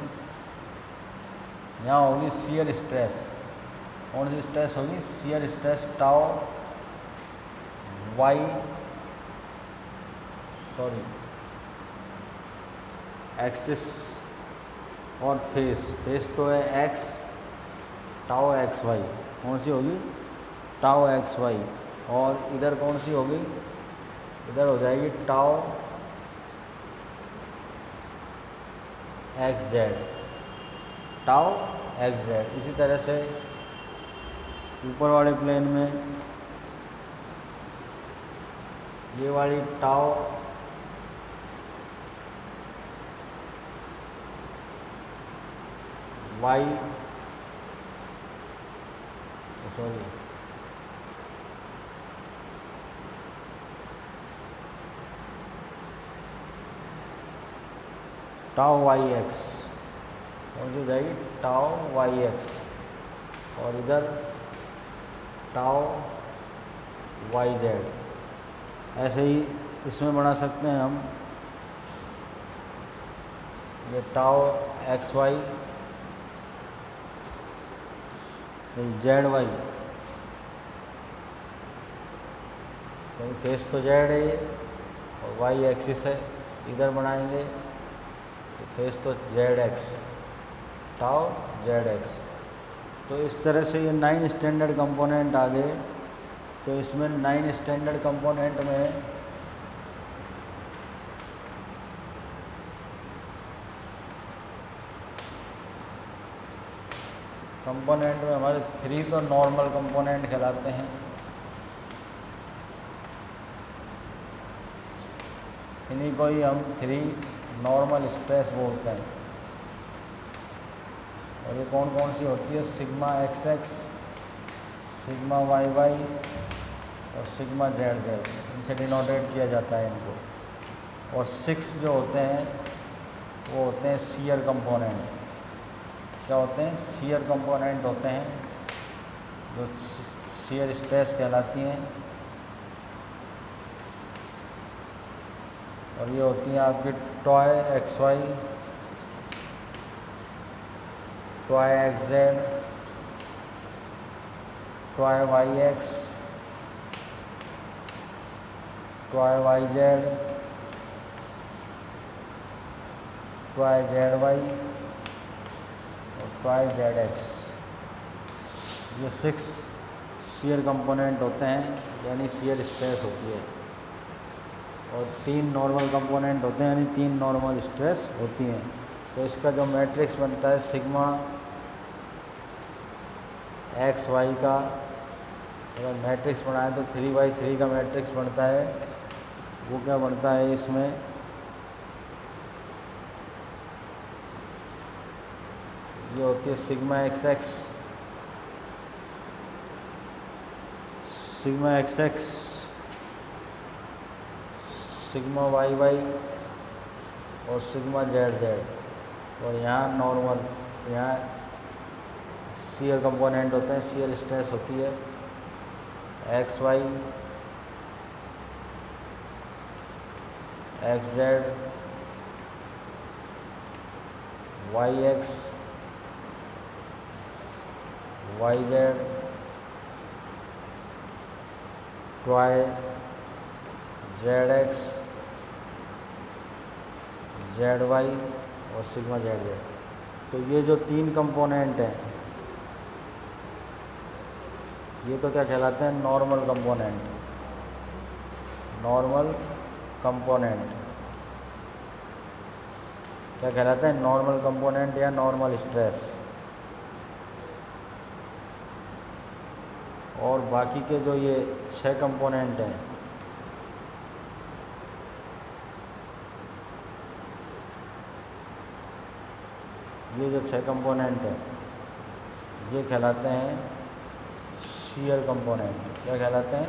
यहाँ होगी शियर स्ट्रेस। कौन सी स्ट्रेस होगी? Shear stress tau y axis और फेस तो है एक्स टाउ एक्स वाई, कौन सी होगी, टाउ एक्स वाई। और इधर कौन सी होगी, इधर हो जाएगी tau x z, tau x z. इसी तरह से ऊपर वाले प्लेन में ये वाली tau y, sorry tau y x, कौन सी हो जाएगी, टाउ वाई एक्स। और इधर टाउ वाई जेड। ऐसे ही इसमें बना सकते हैं हम, ये tau x Y z y, तो फेस तो जेड है ये और वाई एक्सिस है, इधर बनाएंगे तो फेस तो Z x, tau Z x. तो इस तरह से ये 9 स्टैंडर्ड कंपोनेंट आ गए। तो इसमें 9 स्टैंडर्ड कंपोनेंट में हमारे 3 तो नॉर्मल कंपोनेंट कहलाते हैं, इन्हीं को ही हम 3 नॉर्मल स्ट्रेस बोलते हैं। और ये कौन कौन सी होती है, sigma x x, sigma y y और सिग्मा जेड जेड, इनसे डिनोटेट किया जाता है इनको। और 6 जो होते हैं वो होते हैं शियर कंपोनेंट। क्या होते हैं, शियर कंपोनेंट होते हैं, जो शियर स्ट्रेस कहलाती हैं। और ये होती हैं आपकी tau x y, tau x z, tau y x, tau y z, tau z Y और टॉय जेड एक्स। ये 6 शियर कंपोनेंट होते हैं, यानी शियर स्ट्रेस होती है। और 3 नॉर्मल कंपोनेंट होते हैं, यानी 3 नॉर्मल स्ट्रेस होती हैं। तो इसका जो मैट्रिक्स बनता है सिग्मा एक्स वाई का, अगर मैट्रिक्स बनाए तो 3/3 का मैट्रिक्स बनता है। वो क्या बनता है, इसमें ये होती है sigma x x, sigma x x, sigma y y और सिग्मा जेड जेड। और यहाँ नॉर्मल, यहाँ शियर कंपोनेंट होते हैं, शियर स्ट्रेस होती है X Y, X Z, Y X, Y Z, ट्वाई जेड एक्स, जेड वाई और सिग्मा जेड जेड। तो ये जो 3 कंपोनेंट हैं, ये तो क्या कहलाते हैं, नॉर्मल कंपोनेंट। नॉर्मल कंपोनेंट क्या कहलाता है, नॉर्मल कंपोनेंट या नॉर्मल स्ट्रेस। और बाकी के जो ये 6 कंपोनेंट हैं, ये जो 6 कंपोनेंट हैं ये कहलाते हैं शियर कंपोनेंट। क्या कहलाते हैं,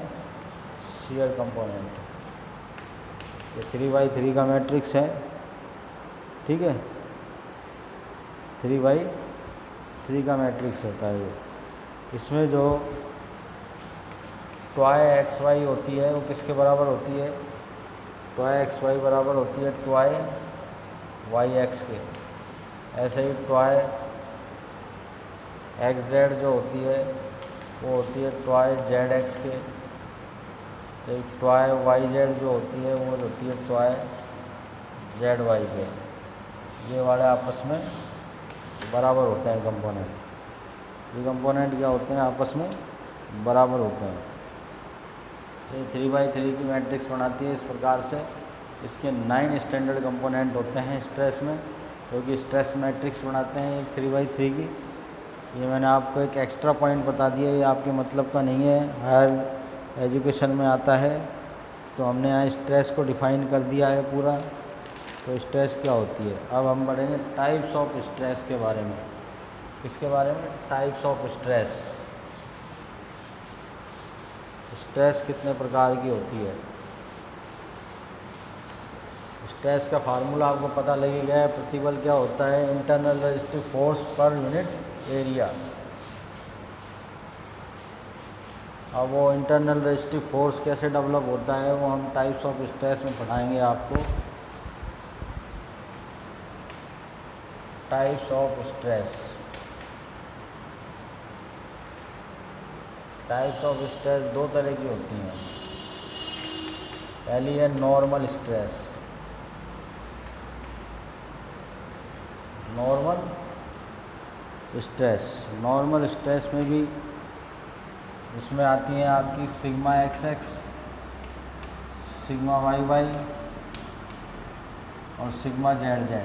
शियर कंपोनेंट। ये 3/3 का मैट्रिक्स है, ठीक है, 3/3 का मैट्रिक्स होता है ये। इसमें जो ट्वाई एक्स वाई होती है वो किसके बराबर होती है, ट्वाई एक्स वाई बराबर होती है ट्वाई वाई एक्स के। ऐसे ही ट्वाई एक्स जेड जो होती है वो होती है ट्वाई जेड एक्स के। तो ट्वाई वाई जेड जो होती है वो होती है ट्वाई जेड वाई के। ये वाले आपस में बराबर होते हैं कंपोनेंट। ये कंपोनेंट क्या होते हैं, आपस में बराबर होते हैं। ये 3/3 की मैट्रिक्स बनाती है इस प्रकार से। इसके 9 स्टैंडर्ड कंपोनेंट होते हैं स्ट्रेस में, क्योंकि स्ट्रेस मैट्रिक्स बनाते हैं 3/3 की। ये मैंने आपको एक एक्स्ट्रा पॉइंट बता दिया, ये आपके मतलब का नहीं है, हायर एजुकेशन में आता है। तो हमने यहाँ स्ट्रेस को डिफाइन कर दिया है पूरा। तो स्ट्रेस क्या होती है, अब हम पढ़ेंगे टाइप्स ऑफ स्ट्रेस के बारे में। किसके बारे में, टाइप्स ऑफ स्ट्रेस। स्ट्रेस कितने प्रकार की होती है। स्ट्रेस का फार्मूला आपको पता लग गया है। प्रतिबल क्या होता है, internal resistive force per unit area. अब वो इंटरनल रेजिस्टिव फोर्स कैसे डेवलप होता है वो हम टाइप्स ऑफ स्ट्रेस में पढ़ाएंगे आपको। Types of stress. Types of stress दो तरह की होती हैं। पहली है normal stress. Normal stress, normal stress में भी इसमें आती हैं आपकी सिग्मा XX, सिग्मा YY और सिग्मा ZZ।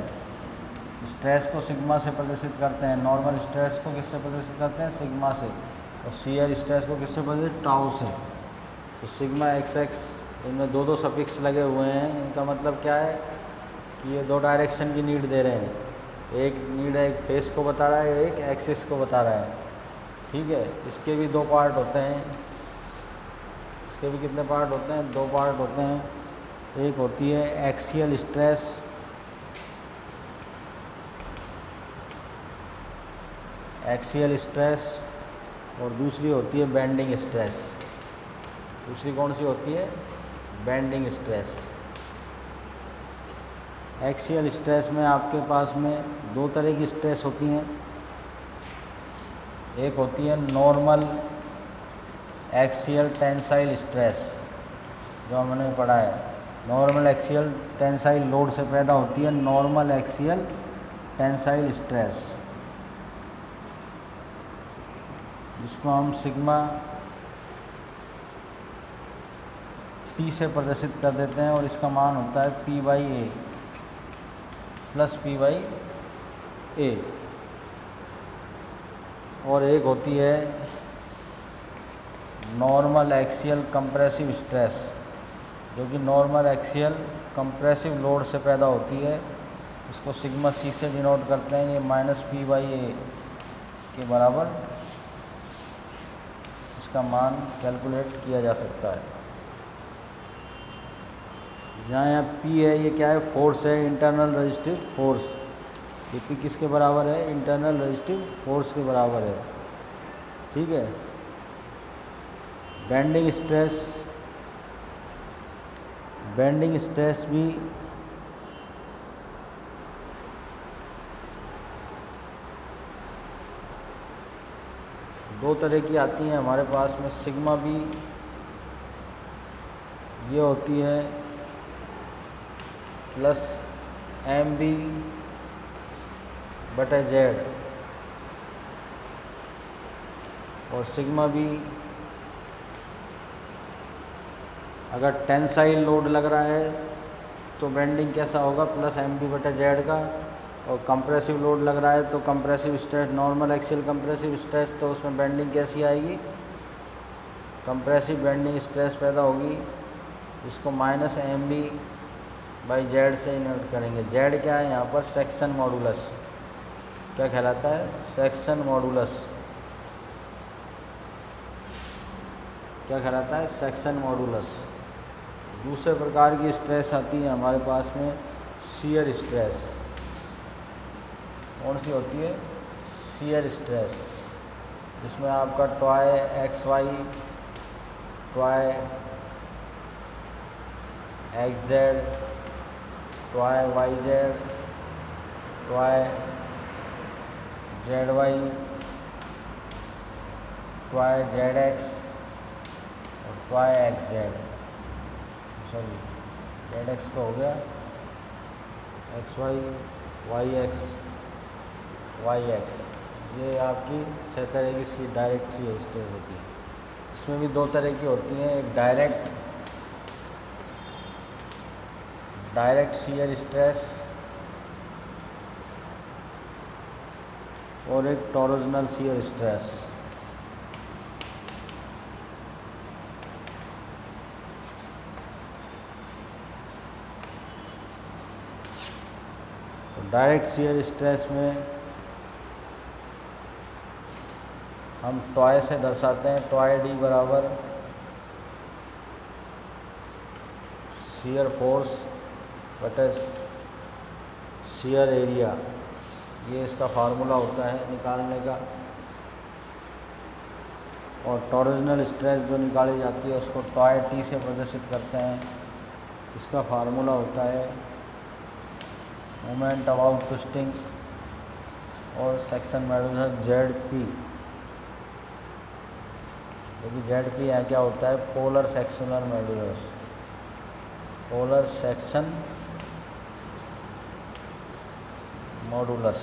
स्ट्रेस को सिग्मा से प्रदर्शित करते हैं, नॉर्मल स्ट्रेस को किससे प्रदर्शित करते हैं, सिग्मा से, और शियर स्ट्रेस को किससे प्रदर्शित, टाउ से। तो सिग्मा XX, इनमें दो सफिक्स लगे हुए हैं। इनका मतलब क्या है कि ये दो डायरेक्शन की नीड दे रहे हैं। एक नीड है, एक फेस को बता रहा है, एक एक्सिस को बता रहा है। ठीक है, इसके भी दो पार्ट होते हैं। इसके भी कितने पार्ट होते हैं, दो पार्ट होते हैं। एक होती है एक्सियल स्ट्रेस, एक्सियल स्ट्रेस, और दूसरी होती है बेंडिंग स्ट्रेस। दूसरी कौन सी होती है, बेंडिंग स्ट्रेस। एक्सियल स्ट्रेस में आपके पास में दो तरह की स्ट्रेस होती हैं। एक होती है नॉर्मल एक्सियल टेंसाइल स्ट्रेस, जो हमने पढ़ा है। नॉर्मल एक्सियल टेंसाइल लोड से पैदा होती है नॉर्मल एक्सियल टेंसाइल स्ट्रेस, जिसको हम सिग्मा P से प्रदर्शित कर देते हैं, और इसका मान होता है P/A प्लस P/A। और एक होती है नॉर्मल एक्सियल कंप्रेसिव स्ट्रेस, जो कि नॉर्मल एक्सियल कंप्रेसिव लोड से पैदा होती है। इसको सिग्मा C से डिनोट करते हैं। ये -P/A के बराबर इसका मान कैलकुलेट किया जा सकता है। यहाँ P है, ये क्या है, फोर्स है, इंटरनल रेजिस्टिव फोर्स। ये P किसके बराबर है, इंटरनल रेजिस्टिव फोर्स के बराबर है। ठीक है। बेंडिंग स्ट्रेस, बेंडिंग स्ट्रेस भी दो तरह की आती हैं हमारे पास में। सिग्मा B ये होती है प्लस MB/Z, और सिग्मा B अगर टेंसाइल लोड लग रहा है तो बेंडिंग कैसा होगा, प्लस MB/Z का। और कंप्रेसिव लोड लग रहा है तो compressive stress, normal axial compressive stress, तो उसमें बेंडिंग कैसी आएगी, कंप्रेसिव बेंडिंग स्ट्रेस पैदा होगी। इसको -MB/Z से नोट करेंगे। Z क्या है यहाँ पर, सेक्शन मॉडुलस। क्या कहलाता है, सेक्शन मॉडुलस। क्या कहलाता है, सेक्शन मॉडुलस। दूसरे प्रकार की स्ट्रेस आती है हमारे पास में, शियर स्ट्रेस। कौन सी होती है, शियर स्ट्रेस, जिसमें आपका toy XY, toy XZ, toy YZ, toy ZY, toy ZX और टॉय XZ। सॉरी, ZX तो हो गया, XY, YX, YX, ये आपकी 6 तरह की डायरेक्ट शियर स्ट्रेस होती है। इसमें भी 2 तरह की होती हैं, एक डायरेक्ट शियर स्ट्रेस और एक टॉरोजनल शियर स्ट्रेस। तो डायरेक्ट शियर स्ट्रेस में हम टॉय से दर्शाते हैं, टॉय डी बराबर शियर फोर्स बटे शियर एरिया, ये इसका फार्मूला होता है निकालने का। और टॉरोजनल स्ट्रेस जो निकाली जाती है उसको टॉय टी से प्रदर्शित करते हैं, इसका फार्मूला होता है मोमेंट अबाउट ट्विस्टिंग और सेक्शन मॉड्यूलस जेड पी। क्योंकि जेड पी यहाँ क्या होता है, polar sectional modulus, polar section modulus.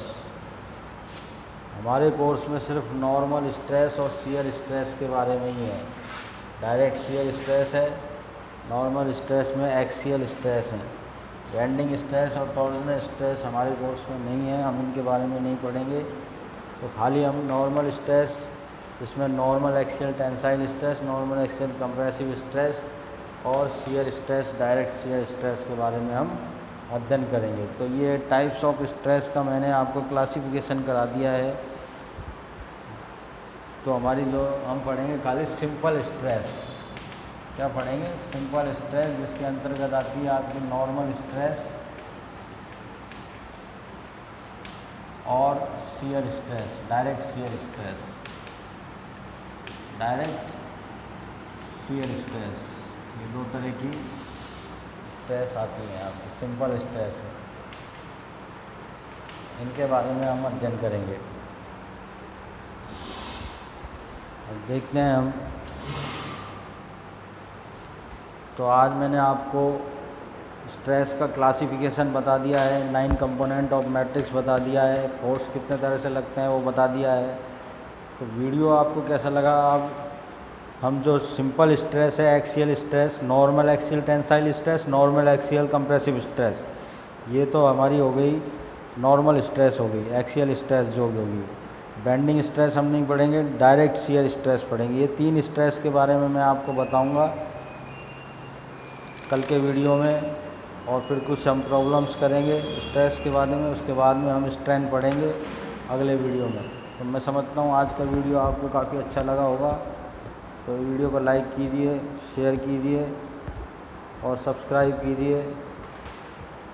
हमारे कोर्स में सिर्फ नॉर्मल स्ट्रेस और शियर स्ट्रेस के बारे में ही है। डायरेक्ट शियर स्ट्रेस है, नॉर्मल स्ट्रेस में एक्सियल स्ट्रेस है। बेंडिंग स्ट्रेस और टॉर्जनल स्ट्रेस हमारे कोर्स में नहीं है, हम इनके बारे में नहीं पढ़ेंगे। तो खाली हम नॉर्मल स्ट्रेस, इसमें normal axial tensile stress, normal axial compressive stress और shear stress, direct shear stress के बारे में हम अध्ययन करेंगे। तो ये टाइप्स ऑफ स्ट्रेस का मैंने आपको क्लासिफिकेशन करा दिया है। तो हमारी जो हम पढ़ेंगे खाली सिंपल स्ट्रेस। क्या पढ़ेंगे? सिंपल स्ट्रेस, जिसके अंतर्गत आती है आपकी नॉर्मल स्ट्रेस और shear stress, direct shear stress, direct shear stress. ये 2 तरह की स्ट्रेस आती है आपकी सिंपल स्ट्रेस में, इनके बारे में हम अध्ययन करेंगे। अब देखते हैं हम। तो आज मैंने आपको स्ट्रेस का क्लासिफिकेशन बता दिया है, 9 कंपोनेंट ऑफ मैट्रिक्स बता दिया है, फोर्स कितने तरह से लगते हैं वो बता दिया है। तो वीडियो आपको कैसा लगा? अब हम जो सिंपल स्ट्रेस है, axial stress, normal axial tensile stress, normal axial compressive stress, ये तो हमारी हो गई नॉर्मल स्ट्रेस हो गई, एक्सियल स्ट्रेस जो होगी। बेंडिंग स्ट्रेस हम नहीं पढ़ेंगे, डायरेक्ट शियर स्ट्रेस पढ़ेंगे। ये 3 स्ट्रेस के बारे में मैं आपको बताऊंगा कल के वीडियो में। और फिर कुछ हम प्रॉब्लम्स करेंगे स्ट्रेस के बारे में, उसके बाद में हम स्ट्रेंथ पढ़ेंगे अगले वीडियो में। तो मैं समझता हूँ आज का वीडियो आपको काफ़ी अच्छा लगा होगा। तो वीडियो को लाइक कीजिए, शेयर कीजिए और सब्सक्राइब कीजिए,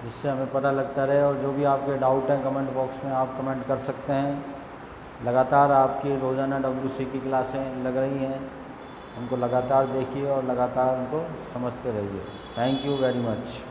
जिससे हमें पता लगता रहे। और जो भी आपके डाउट हैं कमेंट बॉक्स में आप कमेंट कर सकते हैं। लगातार आपकी रोज़ाना WC की क्लासें लग रही हैं, उनको लगातार देखिए और लगातार उनको समझते रहिए। Thank you very much.